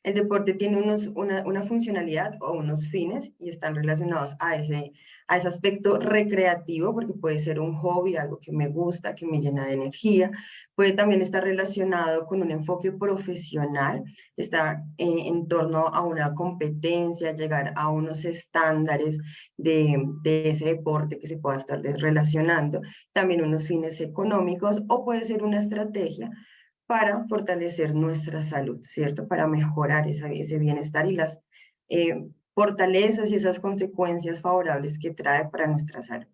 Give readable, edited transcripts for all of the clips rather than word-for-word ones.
El deporte tiene una funcionalidad o unos fines y están relacionados a ese aspecto recreativo, porque puede ser un hobby, algo que me gusta, que me llena de energía. Puede también estar relacionado con un enfoque profesional, está en torno a una competencia, llegar a unos estándares de ese deporte que se pueda estar relacionando, también unos fines económicos, o puede ser una estrategia para fortalecer nuestra salud, ¿cierto? Para mejorar ese bienestar y las fortalezas y esas consecuencias favorables que trae para nuestra salud.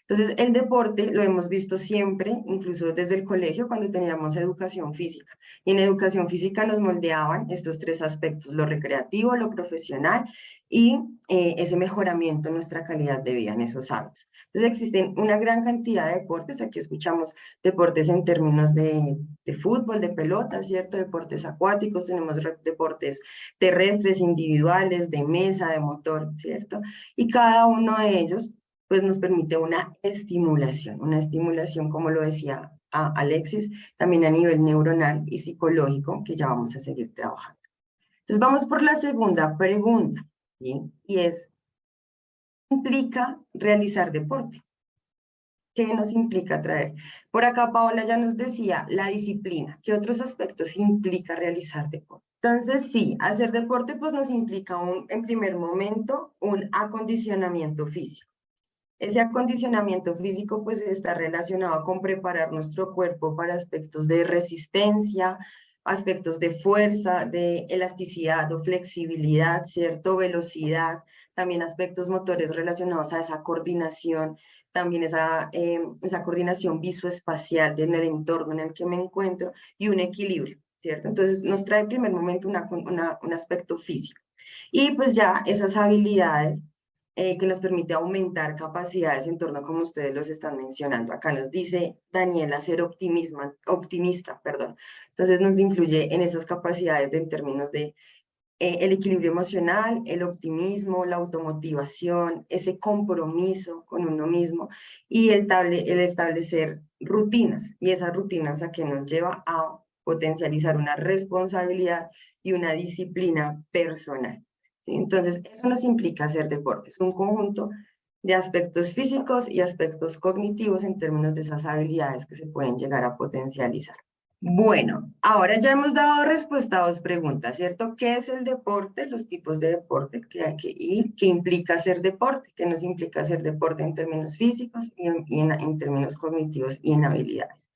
Entonces, el deporte lo hemos visto siempre, incluso desde el colegio, cuando teníamos educación física. Y en educación física nos moldeaban estos tres aspectos: lo recreativo, lo profesional y ese mejoramiento en nuestra calidad de vida, en esos hábitos. Entonces, existen una gran cantidad de deportes. Aquí escuchamos deportes en términos de fútbol, de pelota, ¿cierto? Deportes acuáticos, tenemos deportes terrestres, individuales, de mesa, de motor, ¿cierto? Y cada uno de ellos, pues nos permite una estimulación, como lo decía Alexis, también a nivel neuronal y psicológico, que ya vamos a seguir trabajando. Entonces vamos por la segunda pregunta, ¿sí? Y es, ¿qué implica realizar deporte? ¿Qué nos implica traer? Por acá Paola ya nos decía la disciplina. ¿Qué otros aspectos implica realizar deporte? Entonces, sí, hacer deporte pues nos implica en primer momento un acondicionamiento físico. Ese acondicionamiento físico pues está relacionado con preparar nuestro cuerpo para aspectos de resistencia, aspectos de fuerza, de elasticidad o flexibilidad, ¿cierto? Velocidad, también aspectos motores relacionados a esa coordinación, también esa coordinación visoespacial en el entorno en el que me encuentro y un equilibrio, ¿cierto? Entonces nos trae en primer momento un aspecto físico. Y pues ya esas habilidades que nos permite aumentar capacidades en torno a como ustedes los están mencionando. Acá nos dice Daniela ser optimista, perdón. Entonces nos influye en esas capacidades en términos de el equilibrio emocional, el optimismo, la automotivación, ese compromiso con uno mismo y el establecer rutinas. Y esas rutinas a que nos lleva a potencializar una responsabilidad y una disciplina personal, ¿sí? Entonces, eso nos implica hacer deporte. Es un conjunto de aspectos físicos y aspectos cognitivos en términos de esas habilidades que se pueden llegar a potencializar. Bueno, ahora ya hemos dado respuesta a dos preguntas, ¿cierto? ¿Qué es el deporte? Los tipos de deporte y qué implica hacer deporte, qué nos implica hacer deporte en términos físicos y en términos cognitivos y en habilidades.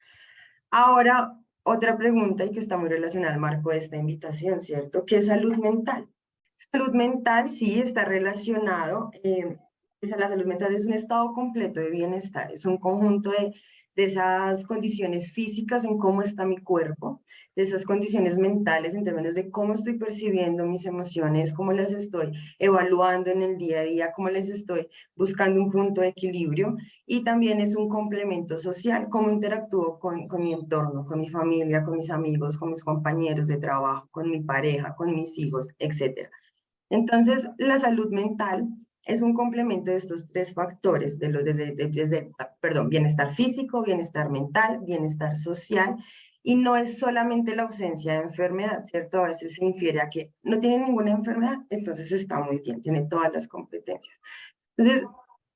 Ahora, otra pregunta y que está muy relacionada al marco de esta invitación, ¿cierto? ¿Qué es salud mental? Salud mental sí está relacionado, la salud mental es un estado completo de bienestar, es un conjunto de esas condiciones físicas en cómo está mi cuerpo, de esas condiciones mentales en términos de cómo estoy percibiendo mis emociones, cómo las estoy evaluando en el día a día, cómo les estoy buscando un punto de equilibrio, y también es un complemento social, cómo interactúo con mi entorno, con mi familia, con mis amigos, con mis compañeros de trabajo, con mi pareja, con mis hijos, etc. Entonces, la salud mental es un complemento de estos tres factores, perdón, bienestar físico, bienestar mental, bienestar social, y no es solamente la ausencia de enfermedad, ¿cierto? A veces se infiere a que no tiene ninguna enfermedad, entonces está muy bien, tiene todas las competencias. Entonces,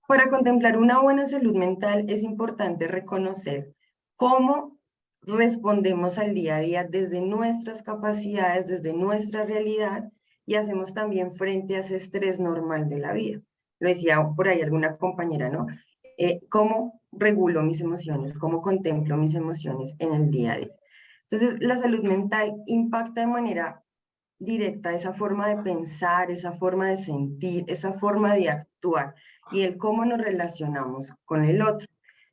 para contemplar una buena salud mental es importante reconocer cómo respondemos al día a día desde nuestras capacidades, desde nuestra realidad, y hacemos también frente a ese estrés normal de la vida. Lo decía por ahí alguna compañera, ¿no? ¿Cómo regulo mis emociones? ¿Cómo contemplo mis emociones en el día a día? Entonces, la salud mental impacta de manera directa esa forma de pensar, esa forma de sentir, esa forma de actuar y el cómo nos relacionamos con el otro.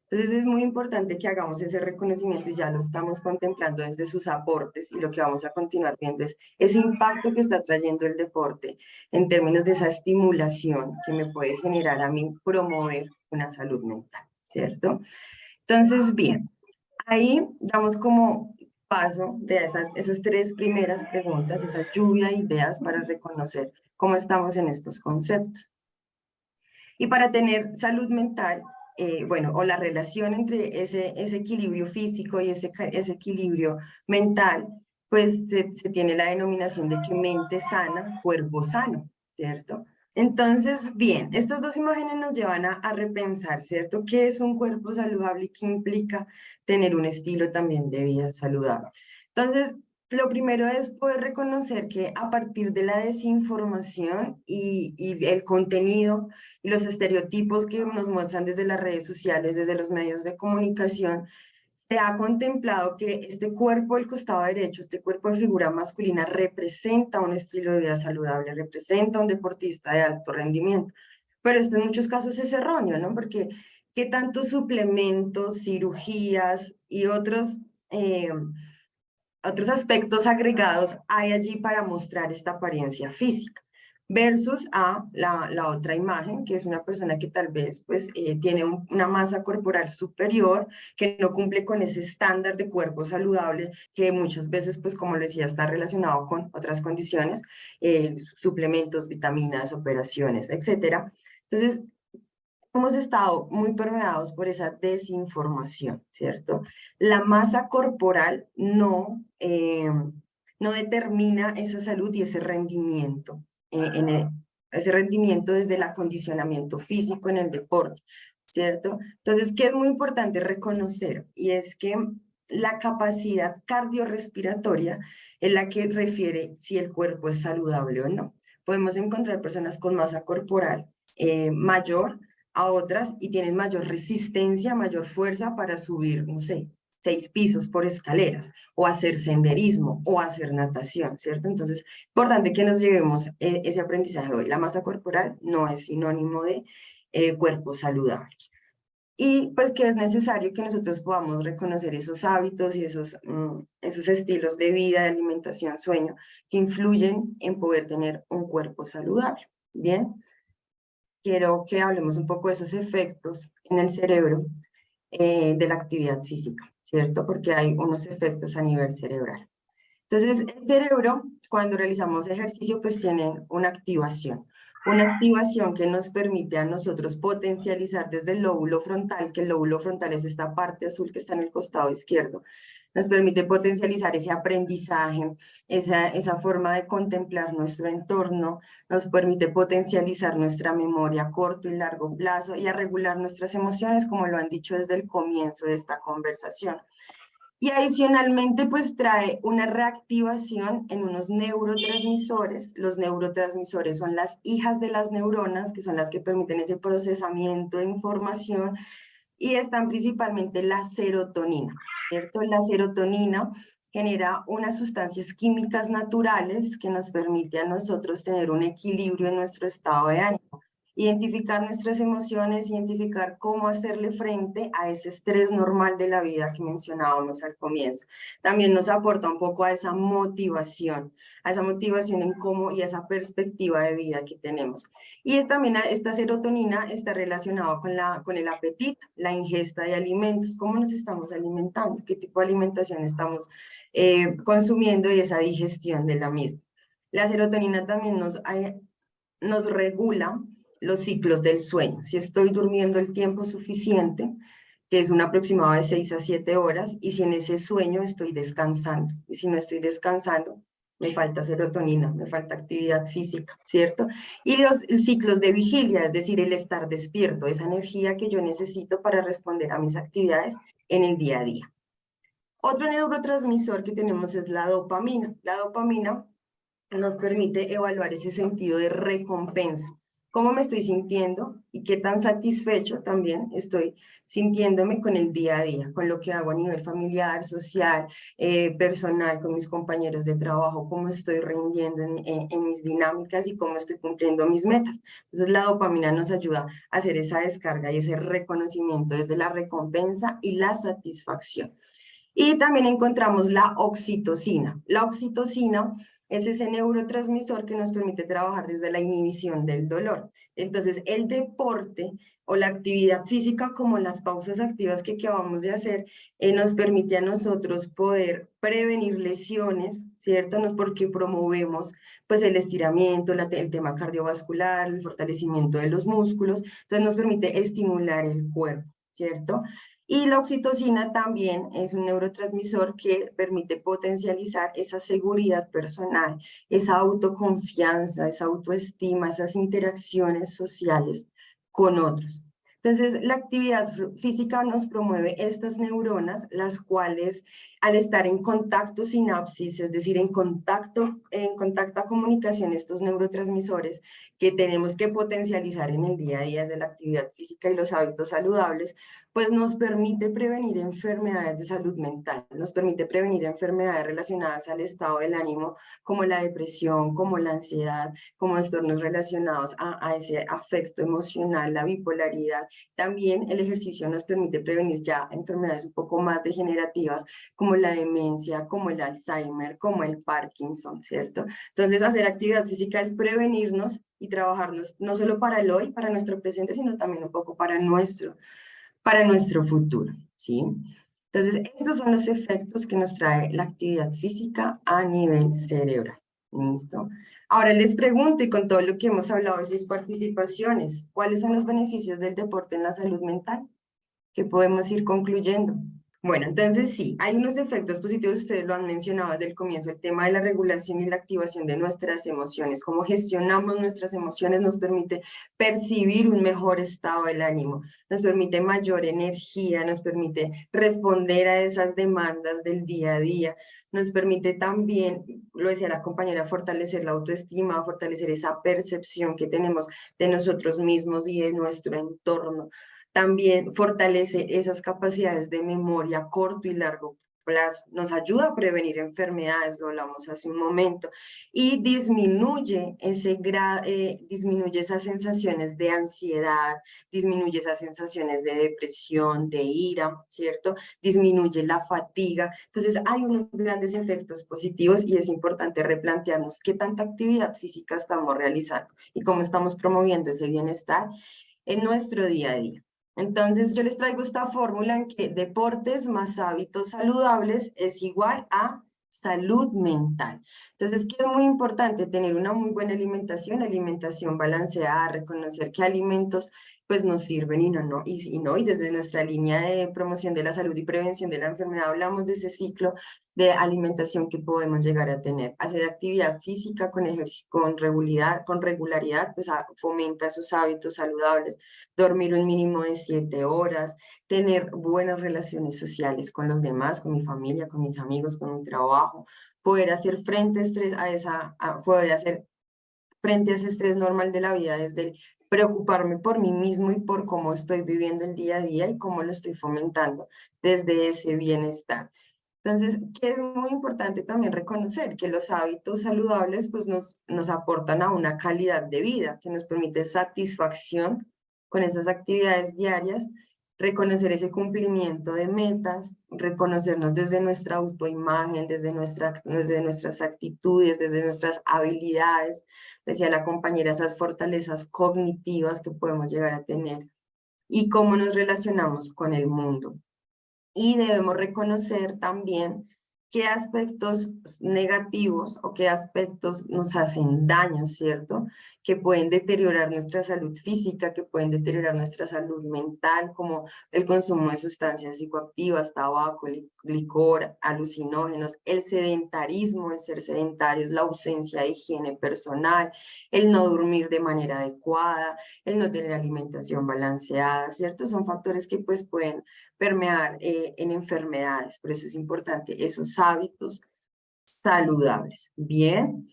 Entonces es muy importante que hagamos ese reconocimiento y ya lo estamos contemplando desde sus aportes, y lo que vamos a continuar viendo es ese impacto que está trayendo el deporte en términos de esa estimulación que me puede generar a mí promover una salud mental, ¿cierto? Entonces, bien, ahí damos como paso de esas tres primeras preguntas, esa lluvia de ideas para reconocer cómo estamos en estos conceptos. Y para tener salud mental, bueno, o la relación entre ese equilibrio físico y ese equilibrio mental, pues se tiene la denominación de que mente sana, cuerpo sano, ¿cierto? Entonces, bien, estas dos imágenes nos llevan a repensar, ¿cierto? ¿Qué es un cuerpo saludable y qué implica tener un estilo también de vida saludable? Entonces, lo primero es poder reconocer que a partir de la desinformación y el contenido y los estereotipos que nos muestran desde las redes sociales, desde los medios de comunicación, se ha contemplado que este cuerpo del costado derecho, este cuerpo de figura masculina, representa un estilo de vida saludable, representa un deportista de alto rendimiento. Pero esto en muchos casos es erróneo, ¿no? Porque qué tantos suplementos, cirugías y otros aspectos agregados hay allí para mostrar esta apariencia física, versus a la otra imagen, que es una persona que tal vez pues, tiene una masa corporal superior, que no cumple con ese estándar de cuerpo saludable, que muchas veces, pues como les decía, está relacionado con otras condiciones, suplementos, vitaminas, operaciones, etcétera. Entonces, hemos estado muy permeados por esa desinformación, ¿cierto? La masa corporal no determina esa salud y ese rendimiento, ese rendimiento desde el acondicionamiento físico en el deporte, ¿cierto? Entonces, ¿qué es muy importante reconocer? Y es que la capacidad cardiorrespiratoria es la que refiere si el cuerpo es saludable o no. Podemos encontrar personas con masa corporal mayor a otras y tienen mayor resistencia, mayor fuerza para subir, no sé, 6 pisos por escaleras, o hacer senderismo, o hacer natación, ¿cierto? Entonces, importante que nos llevemos ese aprendizaje hoy. La masa corporal no es sinónimo de cuerpo saludable. Y pues que es necesario que nosotros podamos reconocer esos hábitos y esos estilos de vida, de alimentación, sueño, que influyen en poder tener un cuerpo saludable. Bien, quiero que hablemos un poco de esos efectos en el cerebro de la actividad física, ¿cierto? Porque hay unos efectos a nivel cerebral. Entonces, el cerebro, cuando realizamos ejercicio, pues tiene una activación que nos permite a nosotros potencializar desde el lóbulo frontal, que el lóbulo frontal es esta parte azul que está en el costado izquierdo, nos permite potencializar ese aprendizaje, esa forma de contemplar nuestro entorno, nos permite potencializar nuestra memoria a corto y largo plazo y a regular nuestras emociones, como lo han dicho desde el comienzo de esta conversación. Y adicionalmente, pues trae una reactivación en unos neurotransmisores. Los neurotransmisores son las hijas de las neuronas, que son las que permiten ese procesamiento de información, y están principalmente la serotonina, ¿cierto? La serotonina genera unas sustancias químicas naturales que nos permite a nosotros tener un equilibrio en nuestro estado de ánimo, identificar nuestras emociones, identificar cómo hacerle frente a ese estrés normal de la vida que mencionábamos al comienzo. También nos aporta un poco a esa motivación en cómo y esa perspectiva de vida que tenemos. Y también esta serotonina está relacionada con el apetito, la ingesta de alimentos, cómo nos estamos alimentando, qué tipo de alimentación estamos consumiendo y esa digestión de la misma. La serotonina también nos regula los ciclos del sueño. Si estoy durmiendo el tiempo suficiente, que es un aproximado de 6 a 7 horas, y si en ese sueño estoy descansando, y si no estoy descansando, me falta serotonina, me falta actividad física, ¿cierto? Y los ciclos de vigilia, es decir, el estar despierto, esa energía que yo necesito para responder a mis actividades en el día a día. Otro neurotransmisor que tenemos es la dopamina. La dopamina nos permite evaluar ese sentido de recompensa. ¿Cómo me estoy sintiendo y qué tan satisfecho también estoy sintiéndome con el día a día, con lo que hago a nivel familiar, social, personal, con mis compañeros de trabajo, cómo estoy rindiendo en mis dinámicas y cómo estoy cumpliendo mis metas? Entonces la dopamina nos ayuda a hacer esa descarga y ese reconocimiento desde la recompensa y la satisfacción. Y también encontramos la oxitocina. La oxitocina es ese neurotransmisor que nos permite trabajar desde la inhibición del dolor. Entonces, el deporte o la actividad física, como las pausas activas que acabamos de hacer, nos permite a nosotros poder prevenir lesiones, ¿cierto? No es porque promovemos pues el estiramiento, el tema cardiovascular, el fortalecimiento de los músculos, entonces nos permite estimular el cuerpo, ¿cierto? Y la oxitocina también es un neurotransmisor que permite potencializar esa seguridad personal, esa autoconfianza, esa autoestima, esas interacciones sociales con otros. Entonces, la actividad física nos promueve estas neuronas, las cuales al estar en contacto sinapsis, es decir, en contacto a comunicación, estos neurotransmisores que tenemos que potencializar en el día a día de la actividad física y los hábitos saludables, pues nos permite prevenir enfermedades de salud mental, nos permite prevenir enfermedades relacionadas al estado del ánimo, como la depresión, como la ansiedad, como trastornos relacionados a ese afecto emocional, la bipolaridad. También el ejercicio nos permite prevenir ya enfermedades un poco más degenerativas, como la demencia, como el Alzheimer, como el Parkinson, ¿cierto? Entonces, hacer actividad física es prevenirnos y trabajarnos no solo para el hoy, para nuestro presente, sino también un poco para nuestro futuro, ¿sí? Entonces, estos son los efectos que nos trae la actividad física a nivel cerebral. ¿Listo? Ahora les pregunto, y con todo lo que hemos hablado de sus participaciones, ¿cuáles son los beneficios del deporte en la salud mental? ¿Qué podemos ir concluyendo? Bueno, entonces sí, hay unos efectos positivos, ustedes lo han mencionado desde el comienzo, el tema de la regulación y la activación de nuestras emociones, cómo gestionamos nuestras emociones nos permite percibir un mejor estado del ánimo, nos permite mayor energía, nos permite responder a esas demandas del día a día, nos permite también, lo decía la compañera, fortalecer la autoestima, fortalecer esa percepción que tenemos de nosotros mismos y de nuestro entorno. También fortalece esas capacidades de memoria a corto y largo plazo, nos ayuda a prevenir enfermedades, lo hablamos hace un momento, y disminuye esas sensaciones de ansiedad, disminuye esas sensaciones de depresión, de ira, ¿cierto? Disminuye la fatiga. Entonces hay unos grandes efectos positivos y es importante replantearnos qué tanta actividad física estamos realizando y cómo estamos promoviendo ese bienestar en nuestro día a día. Entonces, yo les traigo esta fórmula en que deportes más hábitos saludables es igual a salud mental. Entonces, ¿qué es muy importante? Tener una muy buena alimentación balanceada, reconocer qué alimentos pues nos sirven y desde nuestra línea de promoción de la salud y prevención de la enfermedad hablamos de ese ciclo de alimentación que podemos llegar a tener. Hacer actividad física con regularidad, pues fomenta esos hábitos saludables, dormir un mínimo de 7 horas, tener buenas relaciones sociales con los demás, con mi familia, con mis amigos, con mi trabajo, poder hacer poder hacer frente a ese estrés normal de la vida desde el preocuparme por mí mismo y por cómo estoy viviendo el día a día y cómo lo estoy fomentando desde ese bienestar. Entonces, que es muy importante también reconocer que los hábitos saludables pues nos aportan a una calidad de vida que nos permite satisfacción con esas actividades diarias, reconocer ese cumplimiento de metas, reconocernos desde nuestra autoimagen, desde nuestras actitudes, desde nuestras habilidades, decía la compañera, esas fortalezas cognitivas que podemos llegar a tener y cómo nos relacionamos con el mundo. Y debemos reconocer también qué aspectos negativos o qué aspectos nos hacen daño, ¿cierto? Que pueden deteriorar nuestra salud física, que pueden deteriorar nuestra salud mental, como el consumo de sustancias psicoactivas, tabaco, licor, alucinógenos, el sedentarismo, el ser sedentarios, la ausencia de higiene personal, el no dormir de manera adecuada, el no tener alimentación balanceada, ¿cierto? Son factores que pues pueden permear en enfermedades. Por eso es importante esos hábitos saludables. Bien.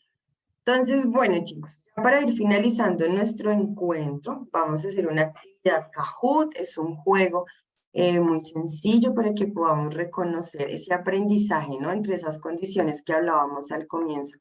Entonces, bueno, chicos, para ir finalizando nuestro encuentro, vamos a hacer una actividad Kahoot. Es un juego muy sencillo para que podamos reconocer ese aprendizaje, ¿no? Entre esas condiciones que hablábamos al comienzo.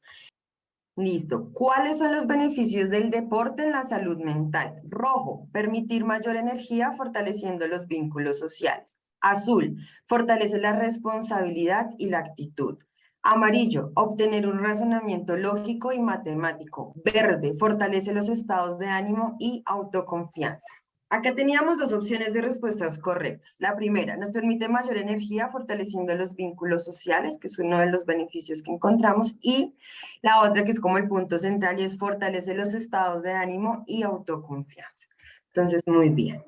Listo. ¿Cuáles son los beneficios del deporte en la salud mental? Rojo, permitir mayor energía fortaleciendo los vínculos sociales. Azul, fortalece la responsabilidad y la actitud. Amarillo, obtener un razonamiento lógico y matemático. Verde, fortalece los estados de ánimo y autoconfianza. Acá teníamos dos opciones de respuestas correctas. La primera, nos permite mayor energía fortaleciendo los vínculos sociales, que es uno de los beneficios que encontramos, y la otra, que es como el punto central, y es fortalece los estados de ánimo y autoconfianza. Entonces, muy bien.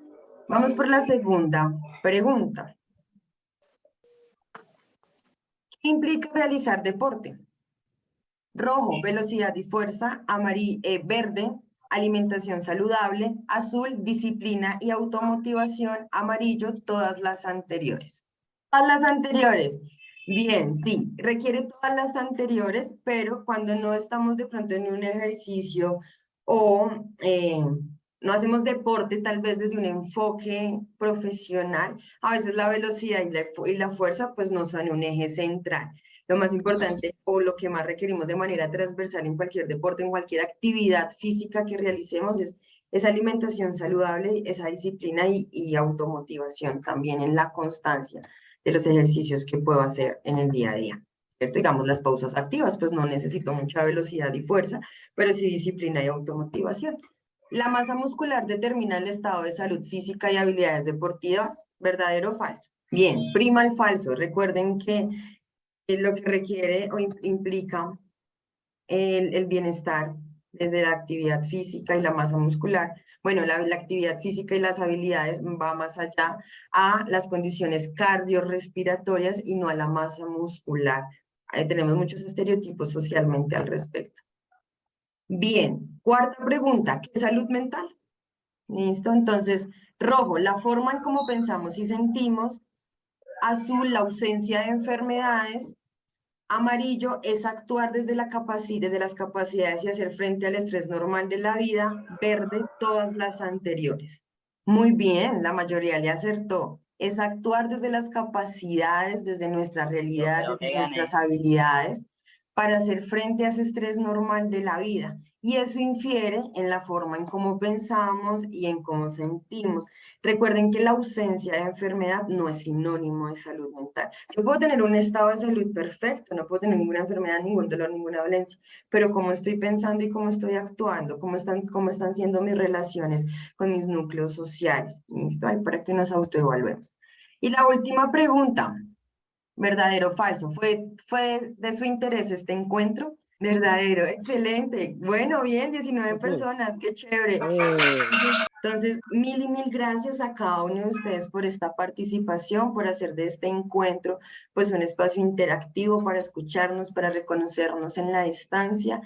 Vamos por la segunda pregunta. ¿Qué implica realizar deporte? Rojo, velocidad y fuerza. Verde, alimentación saludable. Azul, disciplina y automotivación. Amarillo, todas las anteriores. Todas las anteriores. Bien, sí, requiere todas las anteriores, pero cuando no estamos de pronto en un ejercicio o no hacemos deporte tal vez desde un enfoque profesional, a veces la velocidad y la fuerza pues no son un eje central. Lo más importante o lo que más requerimos de manera transversal en cualquier deporte, en cualquier actividad física que realicemos es esa alimentación saludable, esa disciplina y automotivación también en la constancia de los ejercicios que puedo hacer en el día a día. ¿Cierto? Digamos, las pausas activas, pues no necesito mucha velocidad y fuerza, pero sí disciplina y automotivación. La masa muscular determina el estado de salud física y habilidades deportivas, ¿verdadero o falso? Bien, prima el falso. Recuerden que lo que requiere o implica el bienestar desde la actividad física y la masa muscular. Bueno, la actividad física y las habilidades va más allá a las condiciones cardiorrespiratorias y no a la masa muscular. Tenemos muchos estereotipos socialmente al respecto. Bien, cuarta pregunta, ¿qué es salud mental? ¿Listo? Entonces, rojo, la forma en cómo pensamos y sentimos. Azul, la ausencia de enfermedades. Amarillo es actuar desde desde las capacidades y hacer frente al estrés normal de la vida. Verde, todas las anteriores. Muy bien, la mayoría le acertó. Es actuar desde las capacidades, desde nuestra realidad, desde nuestras habilidades, para hacer frente a ese estrés normal de la vida. Y eso infiere en la forma en cómo pensamos y en cómo sentimos. Recuerden que la ausencia de enfermedad no es sinónimo de salud mental. Yo puedo tener un estado de salud perfecto, no puedo tener ninguna enfermedad, ningún dolor, ninguna dolencia, pero cómo estoy pensando y cómo estoy actuando, cómo están siendo mis relaciones con mis núcleos sociales. ¿Listo? Ahí para que nos autoevaluemos. Y la última pregunta, ¿verdadero o falso? ¿Fue de su interés este encuentro? Verdadero, excelente. Bueno, bien, 19 personas, qué chévere. Entonces, mil y mil gracias a cada uno de ustedes por esta participación, por hacer de este encuentro pues un espacio interactivo para escucharnos, para reconocernos en la distancia.